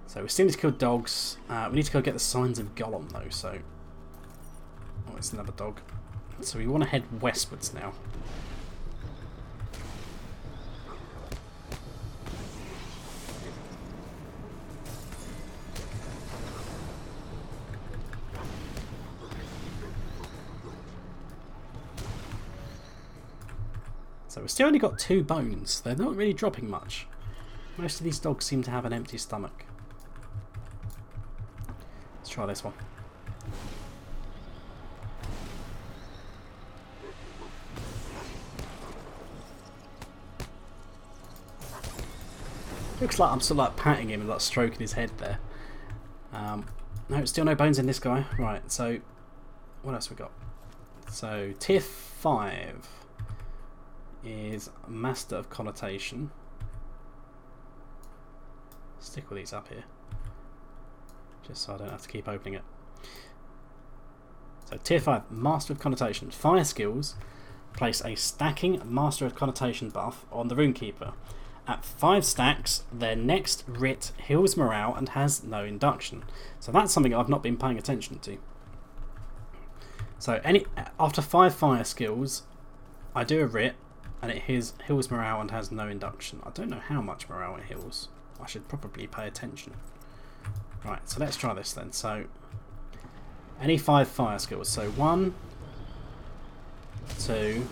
So we still need to kill dogs. We need to go get the signs of Gollum though, so... Oh, it's another dog. So we want to head westwards now. So we've still only got 2 bones. They're not really dropping much. Most of these dogs seem to have an empty stomach. Let's try this one. Looks like I'm still like patting him and like stroking his head there. No, still no bones in this guy. Right, so what else we got? So tier 5 is Master of Connotation. Stick with these up here, just so I don't have to keep opening it. So tier 5, Master of Connotation. Fire skills place a stacking Master of Connotation buff on the Runekeeper. At 5 stacks, their next writ heals morale and has no induction. So that's something I've not been paying attention to. So after 5 fire skills, I do a writ and it heals morale and has no induction. I don't know how much morale it heals. I should probably pay attention. Right, so let's try this then. So any 5 fire skills. So 1, 2,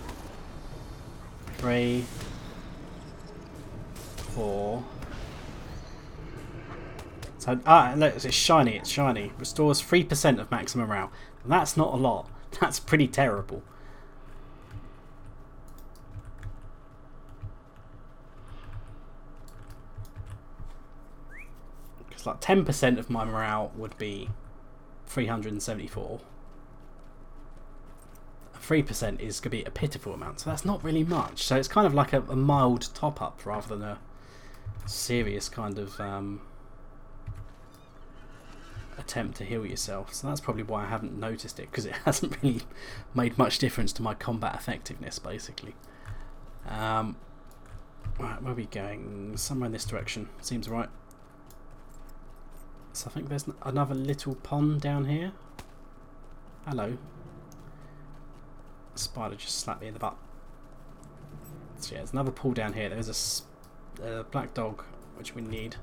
3, 4. So look, it's shiny. It's shiny. Restores 3% of maximum morale. That's not a lot. That's pretty terrible. Because like 10% of my morale would be 374. 3% is going to be a pitiful amount, so that's not really much. So it's kind of like a mild top up rather than a serious kind of attempt to heal yourself. So that's probably why I haven't noticed it, because it hasn't really made much difference to my combat effectiveness basically. Right, where are we going? Somewhere in this direction seems right. So I think there's another little pond down here. Hello. Spider just slapped me in the butt. So yeah, there's another pool down here. There's a black dog, which we need.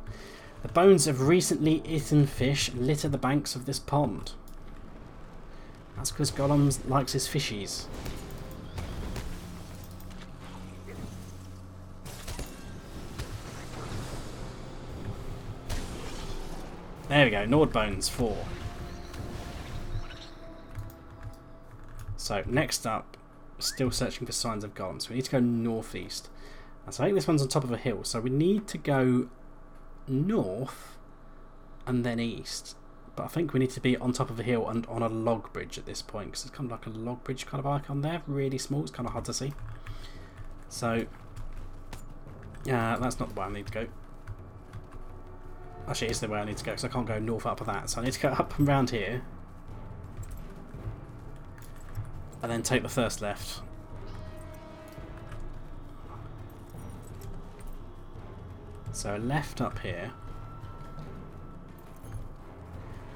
The bones of recently eaten fish litter the banks of this pond. That's because Gollum likes his fishies. There we go, Nord bones 4. So next up, still searching for signs of Gollum. So we need to go northeast. And so I think this one's on top of a hill. So we need to go north and then east. But I think we need to be on top of a hill and on a log bridge at this point, because it's kind of like a log bridge kind of icon there. Really small. It's kind of hard to see. So that's not the way I need to go. Actually, it's the way I need to go, because I can't go north up of that. So I need to go up and round here. And then take the first left. So left up here.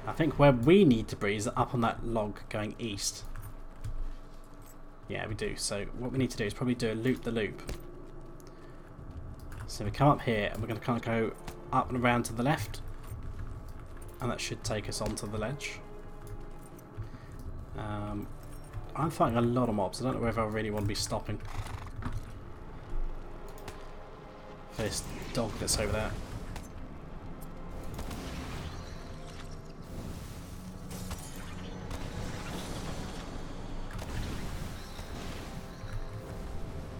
I think where we need to be is up on that log going east. Yeah, we do. So what we need to do is probably do a loop-the-loop. So we come up here and we're going to kind of go up and around to the left. And that should take us onto the ledge. I'm fighting a lot of mobs. I don't know whether I really want to be stopping this dog that's over there.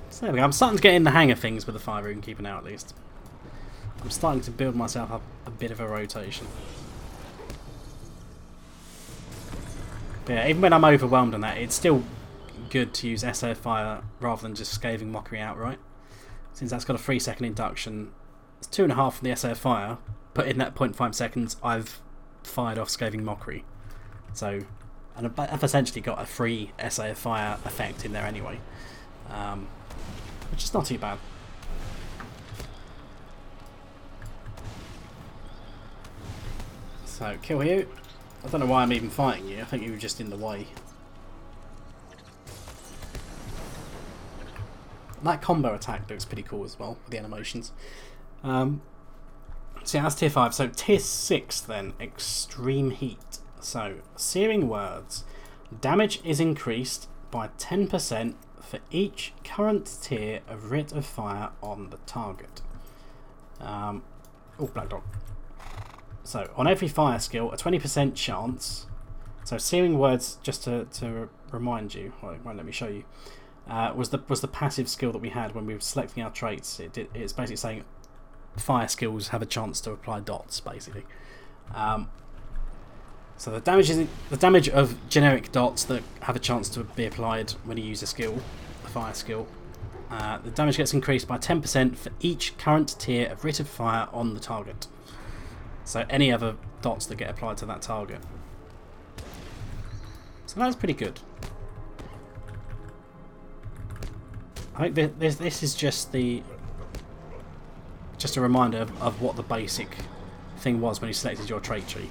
So there we go. I'm starting to get in the hang of things with the fire rune keeper now, at least. I'm starting to build myself up a bit of a rotation. But yeah, even when I'm overwhelmed on that, it's still good to use Essay of Fire rather than just Scathing Mockery outright. Since that's got a 3-second induction, it's 2.5 from the Essay of Fire, but in that 0.5 seconds I've fired off Scathing Mockery. So, and I've essentially got a free Essay of Fire effect in there anyway, which is not too bad. So, kill you. I don't know why I'm even fighting you. I think you were just in the way. That combo attack looks pretty cool as well, with the animations. So yeah, that's tier 5. So tier 6 then, extreme heat. So, searing words. Damage is increased by 10% for each current tier of Writ of Fire on the target. Oh, black dog. So, on every fire skill, a 20% chance. So, searing words, just to remind you, well, it won't let me show you, was the passive skill that we had when we were selecting our traits. It's basically saying fire skills have a chance to apply dots, basically. So the damage of generic dots that have a chance to be applied when you use a skill, a fire skill. The damage gets increased by 10% for each current tier of Writ of Fire on the target. So any other dots that get applied to that target. So that's pretty good. I think this is just a reminder of what the basic thing was when you selected your trait tree.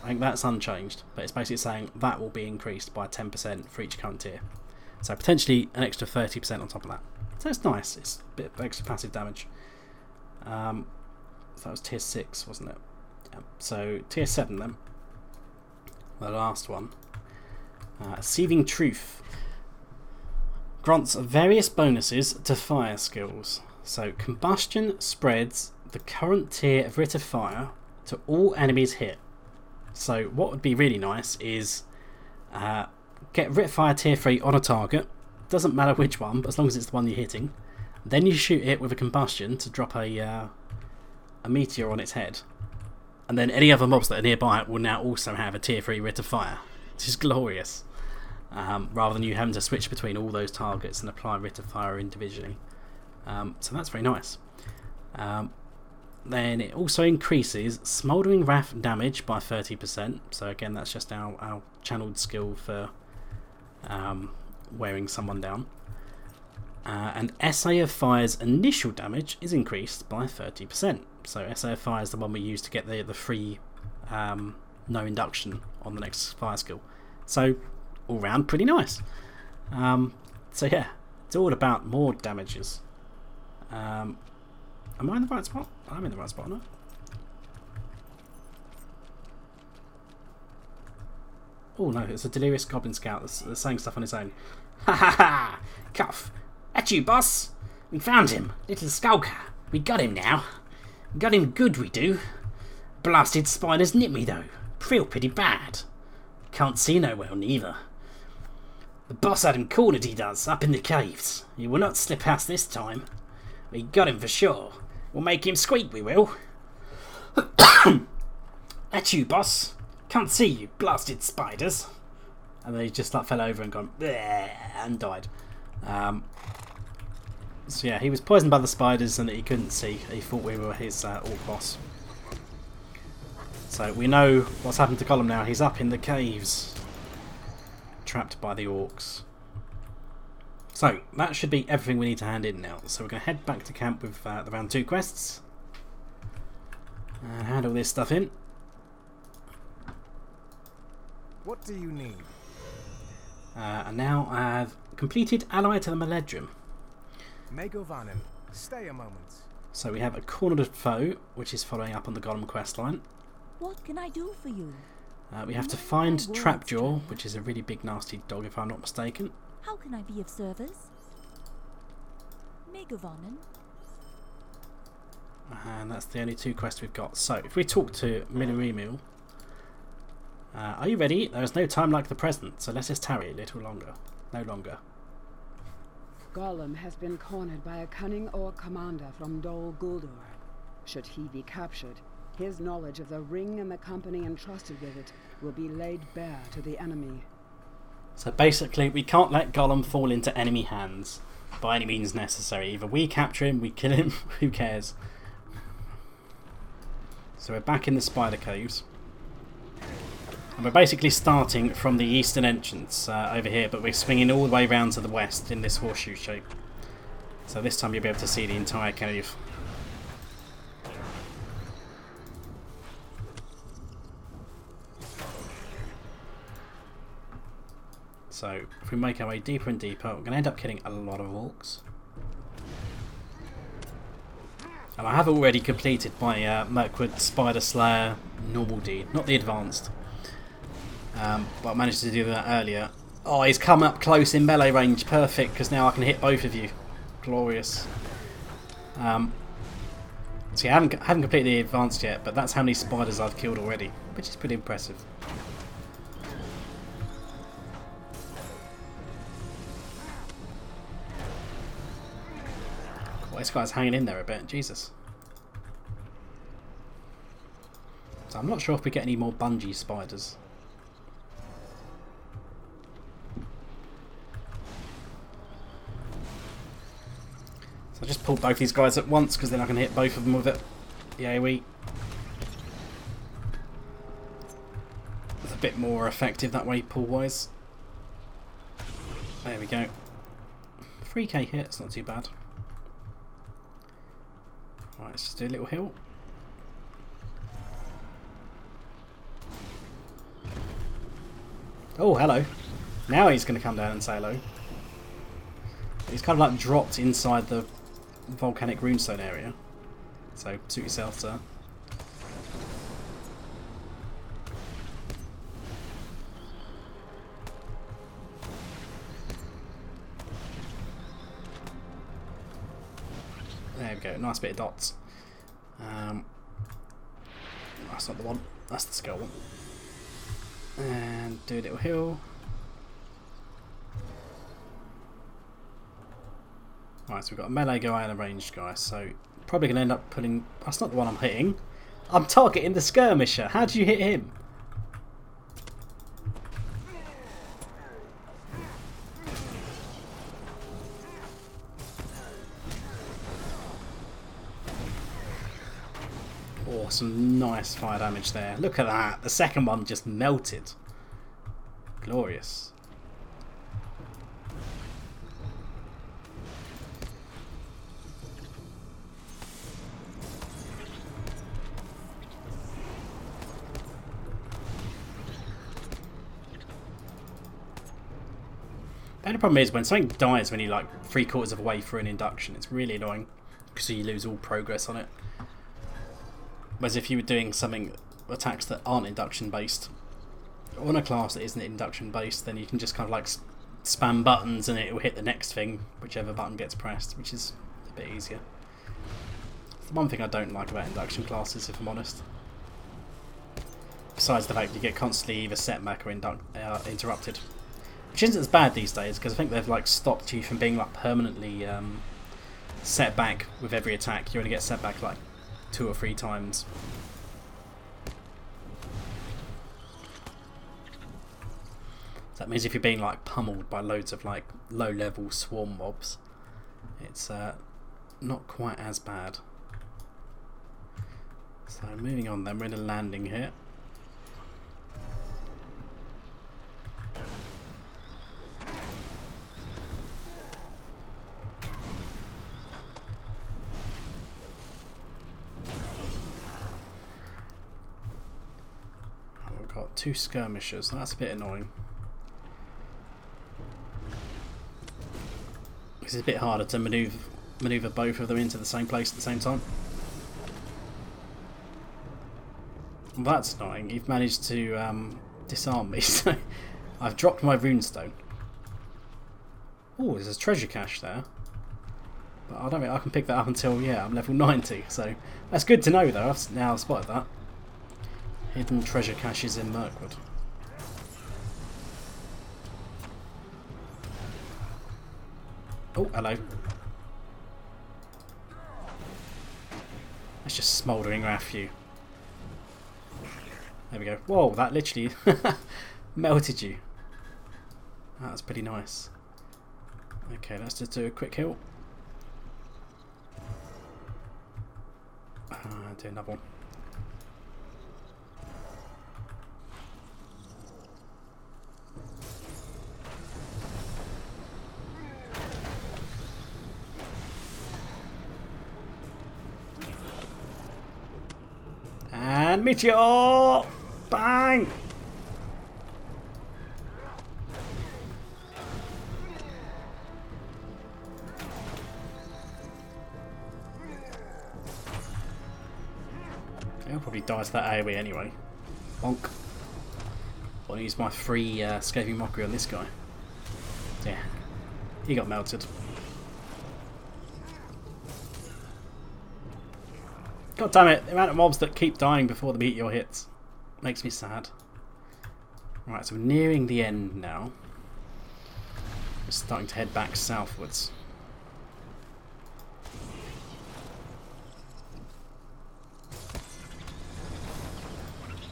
I think that's unchanged, but it's basically saying that will be increased by 10% for each current tier. So potentially an extra 30% on top of that. So it's nice. It's a bit of extra passive damage. So that was tier 6, wasn't it? Yeah. So tier 7 then. The last one. Seething Truth. Grants various bonuses to fire skills. So combustion spreads the current tier of Writ of Fire to all enemies hit. So what would be really nice is get Writ of Fire tier 3 on a target. Doesn't matter which one, but as long as it's the one you're hitting. Then you shoot it with a combustion to drop a meteor on its head. And then any other mobs that are nearby will now also have a tier 3 Writ of Fire. Which is glorious. Rather than you having to switch between all those targets and apply Writ of Fire individually. So that's very nice. Then it also increases Smouldering Wrath damage by 30%. So again, that's just our channeled skill for wearing someone down. And Essay of Fire's initial damage is increased by 30%. So Essay of Fire is the one we use to get the free no induction on the next fire skill. So all round pretty nice. So yeah, it's all about more damages. Am I in the right spot? I'm in the right spot, aren't I? Oh no, it's a delirious goblin scout that's saying stuff on his own. Ha ha ha! Cuff! At you, boss! We found him! Little skulker! We got him now! Got him good, we do! Blasted spiders nip me though. Feel pretty bad. Can't see no well neither. The boss had him cornered, he does, up in the caves. He will not slip past this time. We got him for sure. We'll make him squeak, we will. At you, boss. Can't see you, blasted spiders. And then he just fell over and gone bleh, and died. So yeah, he was poisoned by the spiders and he couldn't see. He thought we were his orc boss. So we know what's happened to Gollum now. He's up in the caves, trapped by the orcs. So that should be everything we need to hand in now. So we're going to head back to camp with the round 2 quests and hand all this stuff in. What do you need? And now I have completed Ally to the Meledrum. Megovanen, stay a moment. So we have a cornered foe, which is following up on the Gollum questline. What can I do for you? We have to find Trapjaw, which is a really big nasty dog if I'm not mistaken. How can I be of service? Megovanen. And that's the only 2 quests we've got. So if we talk to Milarimil, are you ready? There is no time like the present, so let us tarry a little longer. No longer. Gollum has been cornered by a cunning orc commander from Dol Guldur. Should he be captured, his knowledge of the ring and the company entrusted with it will be laid bare to the enemy. So basically, we can't let Gollum fall into enemy hands by any means necessary. Either we capture him, we kill him, who cares? So we're back in the spider caves. And we're basically starting from the eastern entrance over here, but we're swinging all the way round to the west in this horseshoe shape. So this time you'll be able to see the entire cave. So if we make our way deeper and deeper, we're going to end up killing a lot of orcs. And I have already completed my Mirkwood Spider Slayer normal deed, not the advanced. But I managed to do that earlier. Oh, he's come up close in melee range. Perfect, because now I can hit both of you. Glorious. See, I haven't completed the advanced yet, but that's how many spiders I've killed already, which is pretty impressive. Oh, this guy's hanging in there a bit. Jesus. So I'm not sure if we get any more bungee spiders. So I just pulled both these guys at once because then I can hit both of them with it. The AoE. It's a bit more effective that way pull wise. There we go. 3k hit, it's not too bad. Right, let's just do a little heal. Oh, hello. Now he's going to come down and say hello. He's kind of like dropped inside the volcanic runestone area. So, suit yourself, sir. There we go, nice bit of dots. That's not the one, that's the skull one. And do a little heal. Right, so we've got a melee guy and a ranged guy, so probably going to end up pulling... That's not the one I'm hitting. I'm targeting the skirmisher. How did you hit him? Oh, some nice fire damage there. Look at that. The second one just melted. Glorious. The only problem is when something dies when you're like 3/4 of the way through an induction, it's really annoying because you lose all progress on it. Whereas if you were doing something, attacks that aren't induction based, on a class that isn't induction based, then you can just kind of like spam buttons and it will hit the next thing, whichever button gets pressed, which is a bit easier. It's the one thing I don't like about induction classes, if I'm honest. Besides the fact you get constantly either set back or interrupted. Which isn't as bad these days, because I think they've like stopped you from being like permanently set back with every attack. You only get set back like 2 or 3 times. So that means if you're being like pummeled by loads of like low level swarm mobs, it's not quite as bad. So moving on then, we're in a landing here. Got 2 skirmishers, that's a bit annoying. It's a bit harder to manoeuvre both of them into the same place at the same time. Well, that's annoying. You've managed to disarm me, so I've dropped my runestone. Oh, there's a treasure cache there. But I don't think I can pick that up until, yeah, I'm level 90, so that's good to know though. I've now spotted that. Hidden treasure caches in Mirkwood. Oh, hello. That's just smouldering Rafu. There we go. Whoa, that literally melted you. That's pretty nice. Okay, let's just do a quick heal. Do another one. And meteor! Bang! He'll probably die to that AoE anyway. Bonk. I'll use my free Scathing Mockery on this guy. Yeah. He got melted. God damn it, the amount of mobs that keep dying before they meet your hits makes me sad. Right, so we're nearing the end now. We're starting to head back southwards.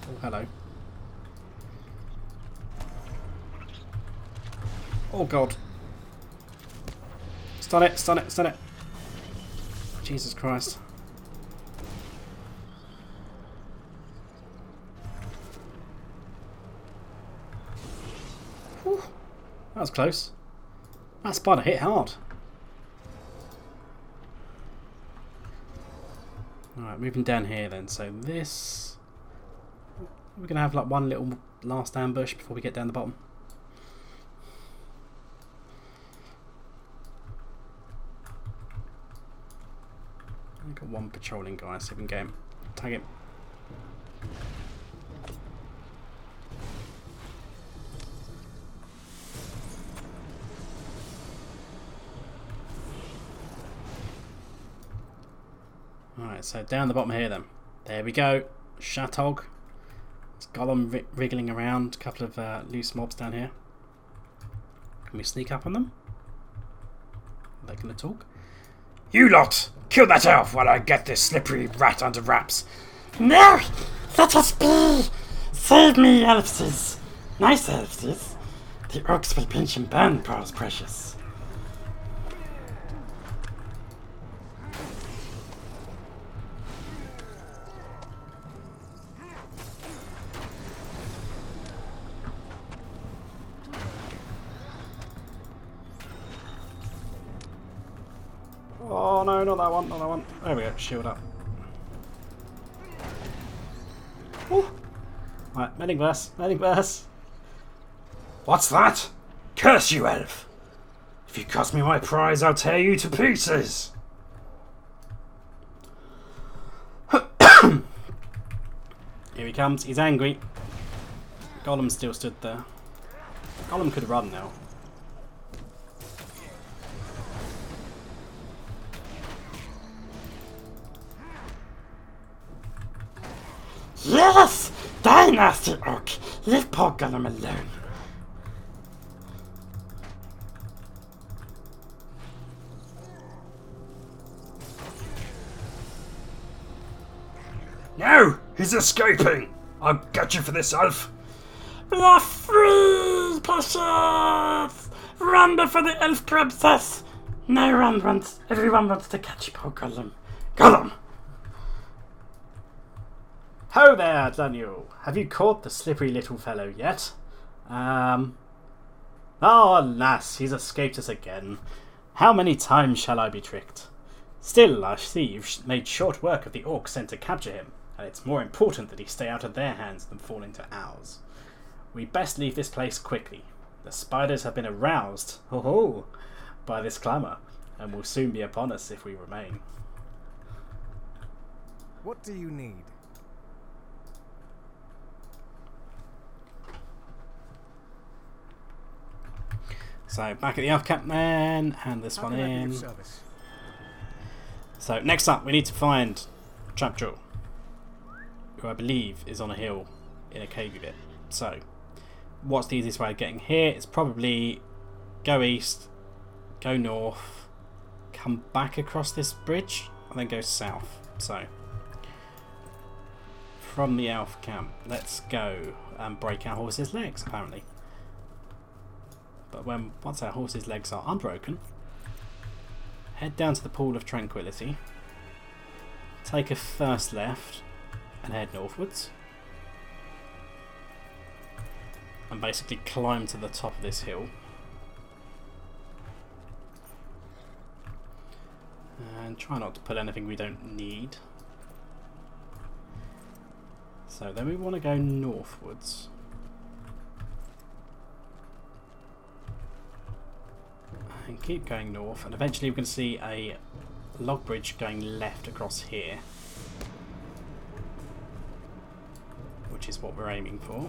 Oh, hello. Oh god. Stun it, stun it, stun it. Jesus Christ. Whew. That was close. That spider hit hard. Alright, moving down here then. So this... We're going to have like one little last ambush before we get down the bottom. I've got one patrolling guy, so we can get him. Tag him. Alright, so down the bottom here then. There we go. Shatog. It's Gollum wriggling around. A couple of loose mobs down here. Can we sneak up on them? Are they going to talk? You lot! Kill that elf while I get this slippery rat under wraps. No! Let us be! Save me, elfses! Nice elfses. The orcs will pinch and burn, pearls precious. Oh no, not that one, not that one. There we go, shield up. Woo. Right, medic verse, medic verse. What's that? Curse you, elf! If you cost me my prize, I'll tear you to pieces! Here he comes, he's angry. Gollum still stood there. Gollum could run now. Yes! Die, nasty orc! Leave poor Gollum alone. No! He's escaping! I'll get you for this, elf! We are free, precious! Run before the elf princess! Everyone wants to catch poor Gollum. Gollum! Ho there, Daniel! Have you caught the slippery little fellow yet? Oh, alas, he's escaped us again. How many times shall I be tricked? Still, I see you've made short work of the orcs sent to capture him, and it's more important that he stay out of their hands than fall into ours. We best leave this place quickly. The spiders have been aroused, by this clamour, and will soon be upon us if we remain. What do you need? So, back at the elf camp then, hand this one in. So, next up, we need to find Trapjaw, who I believe is on a hill in a cavey bit. So, what's the easiest way of getting here? It's probably go east, go north, come back across this bridge, and then go south. So, from the elf camp, let's go and break our horse's legs, apparently. But once our horse's legs are unbroken, head down to the Pool of Tranquility, take a first left, and head northwards. And basically climb to the top of this hill. And try not to pull anything we don't need. So then we want to go northwards. And keep going north, and eventually we can see a log bridge going left across here. which is what we're aiming for.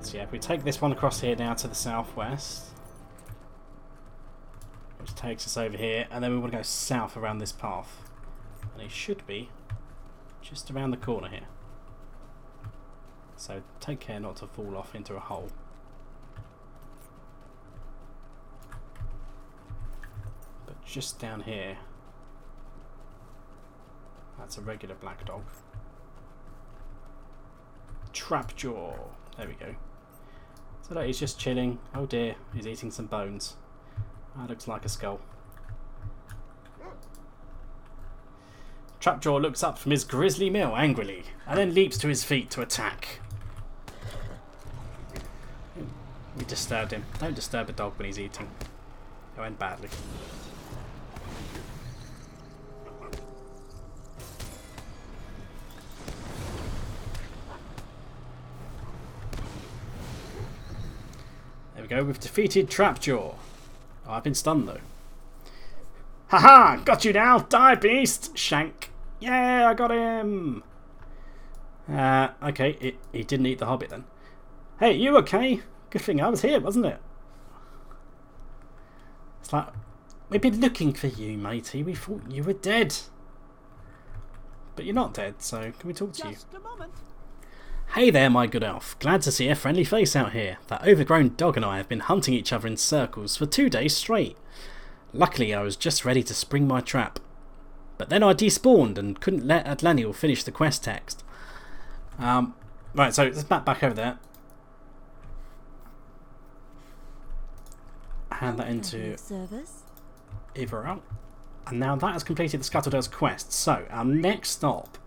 So yeah, if we take this one across here now to the southwest, which takes us over here, and then we want to go south around this path. And it should be just around the corner here. So take care not to fall off into a hole. But just down here, that's a regular black dog. Trapjaw. There we go. So that he's just chilling. Oh dear, he's eating some bones. That looks like a skull. Trapjaw looks up from his grisly meal angrily, and then leaps to his feet to attack. We disturbed him. Don't disturb a dog when he's eating. It went badly. There we go, we've defeated Trapjaw. Oh, I've been stunned though. Haha! Got you now! Die, beast! Shank! Yeah, I got him! Okay, he didn't eat the hobbit then. Hey, you okay? Good thing I was here, wasn't it? It's like, we've been looking for you, matey. We thought you were dead. But you're not dead, so can we talk to you? Just a moment. Hey there, my good elf. Glad to see a friendly face out here. That overgrown dog and I have been hunting each other in circles for 2 days straight. Luckily, I was just ready to spring my trap. But then I despawned and couldn't let Atlaniel finish the quest text. Right, so let's back over there. Hand that into Iverell. And now that has completed the Scuttledale's quest. So, our next stop,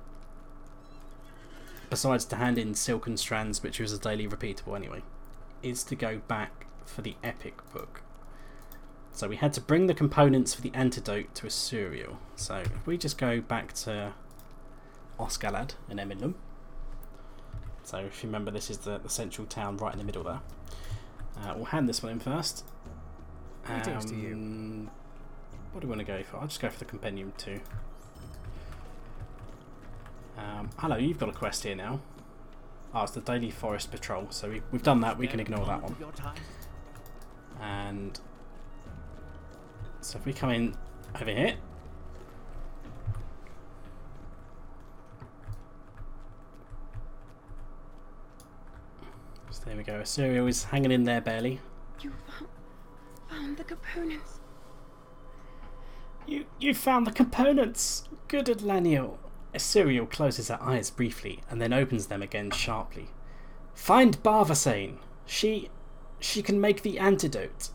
besides to hand in Silken Strands, which was a daily repeatable anyway, is to go back for the epic book. So we had to bring the components for the antidote to Asuriel. So if we just go back to Osgalad in Emidlum. So if you remember, this is the central town right in the middle there. We'll hand this one in first. Greetings to you. What do we want to go for? I'll just go for the Compendium 2. Hello, you've got a quest here now. Oh, it's the Daily Forest Patrol. So we've done that, we can ignore that one. And so if we come in over here. So there we go. Asuriel is hanging in there barely. You found the components. You found the components. Good, Atlaniel. Asuriel closes her eyes briefly and then opens them again sharply. Find Barvasane. She can make the antidote.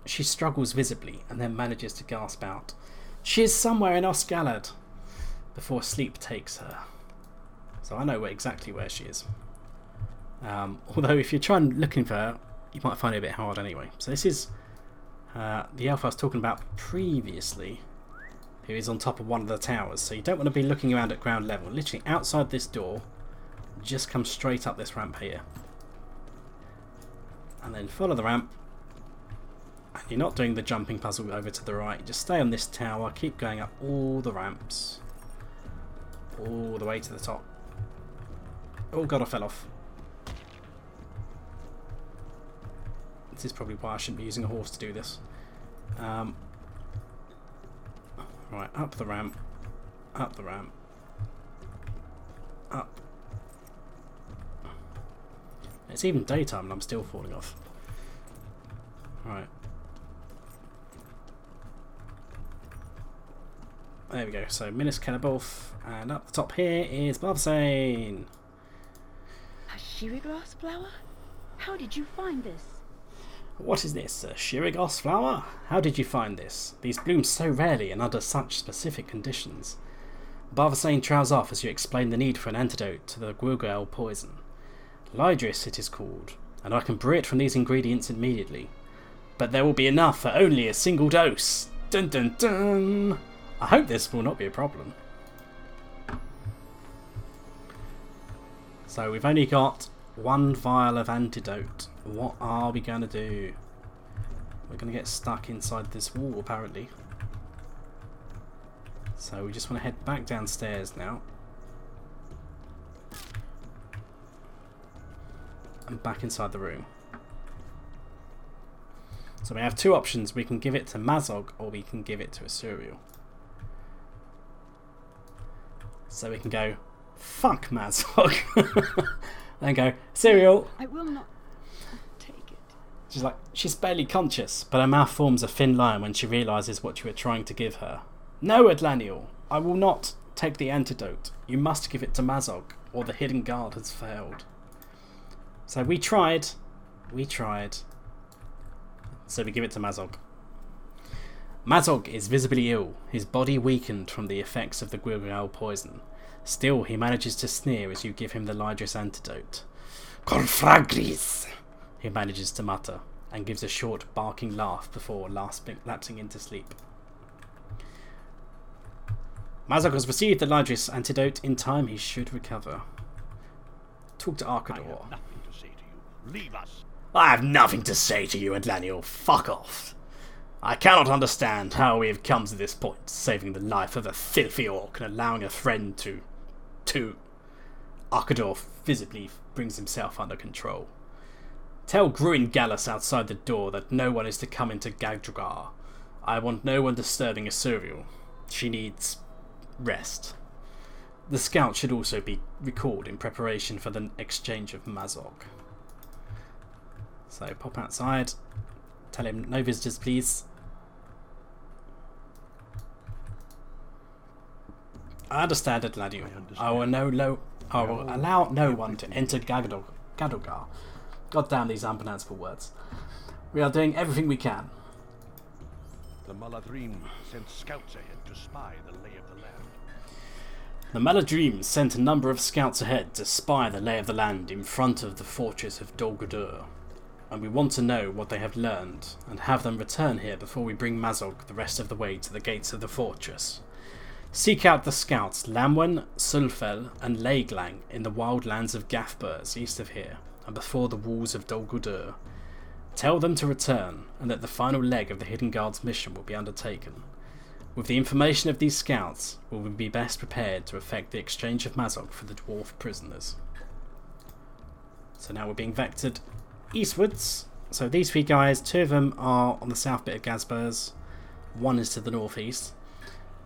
She struggles visibly and then manages to gasp out. She is somewhere in Osgalad before sleep takes her. So I know exactly where she is. Although if you're trying looking for her, you might find it a bit hard anyway. So this is the elf I was talking about previously, who is on top of one of the towers. So you don't want to be looking around at ground level. Literally outside this door, just come straight up this ramp here. And then follow the ramp. And you're not doing the jumping puzzle over to the right. Just stay on this tower, keep going up all the ramps. All the way to the top. Oh god, I fell off. This is probably why I shouldn't be using a horse to do this. Right, up the ramp. Up the ramp. Up. It's even daytime and I'm still falling off. Right. There we go. So Minas Kennebolth, and up the top here is Barvasane. A Shiriglass flower? How did you find this? What is this? A Shirigos flower? How did you find this? These bloom so rarely and under such specific conditions. Barvasane trails off as you explain the need for an antidote to the Gwilgael poison. Lydris it is called, and I can brew it from these ingredients immediately. But there will be enough for only a single dose. Dun dun dun! I hope this will not be a problem. So we've only got one vial of antidote. What are we going to do? we're going to get stuck inside this wall apparently. So we just want to head back downstairs now. And back inside the room. So we have two options. We can give it to Mazog or we can give it to Asuriel. So we can go, fuck Mazog. Then go, Asuriel. I will not take it. She's like, she's barely conscious, but her mouth forms a thin line when she realises what you are trying to give her. No, Adlaniel, I will not take the antidote. You must give it to Mazog, or the hidden guard has failed. So we tried. So we give it to Mazog. Mazog is visibly ill, his body weakened from the effects of the Gwilgal poison. Still, he manages to sneer as you give him the Lydris antidote. Confragris! He manages to mutter, and gives a short barking laugh before lapsing into sleep. Mazog has received the Lydris antidote. In time, he should recover. Talk to Arkador. Leave us. I have nothing to say to you, Adlaniel. Fuck off. I cannot understand how we have come to this point, saving the life of a filthy orc and allowing a friend to... Arkador visibly brings himself under control. Tell Gruin Gallus outside the door that no one is to come into Gagdragar. I want no one disturbing Asuriel. She needs rest. The scout should also be recalled in preparation for the exchange of Mazog. So pop outside, tell him no visitors please. I understand, Adlaniel. I will allow no one to enter Gadogar. God damn these unpronounceable words. We are doing everything we can. The Maladrim sent scouts ahead to spy the lay of the land. The Maladrim sent a number of scouts ahead to spy the lay of the land in front of the fortress of Dol Guldur, and we want to know what they have learned and have them return here before we bring Mazog the rest of the way to the gates of the fortress. Seek out the scouts Lamwen, Sulfel and Laeglang in the wild lands of Gathburs east of here and before the walls of Dol Guldur. Tell them to return and that the final leg of the Hidden Guard's mission will be undertaken. With the information of these scouts, we will be best prepared to effect the exchange of Mazog for the dwarf prisoners. So now we're being vectored eastwards. So these three guys, two of them are on the south bit of Gathburs, one is to the northeast.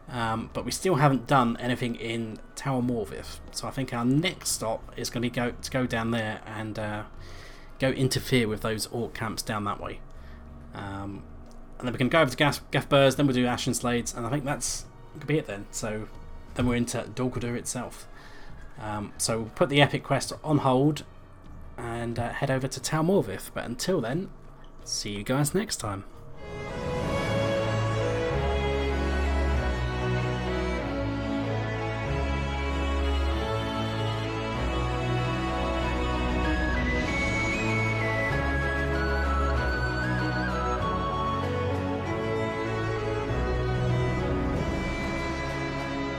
But we still haven't done anything in Tower Morvith, so I think our next stop is going to go down there and go interfere with those orc camps down that way. And then we can go over to Gathburs, then we'll do Ashen Slades, and I think that's going to be it then. So then we're into Dol Guldur itself. So we'll put the epic quest on hold and head over to Tower Morvith. But until then, see you guys next time.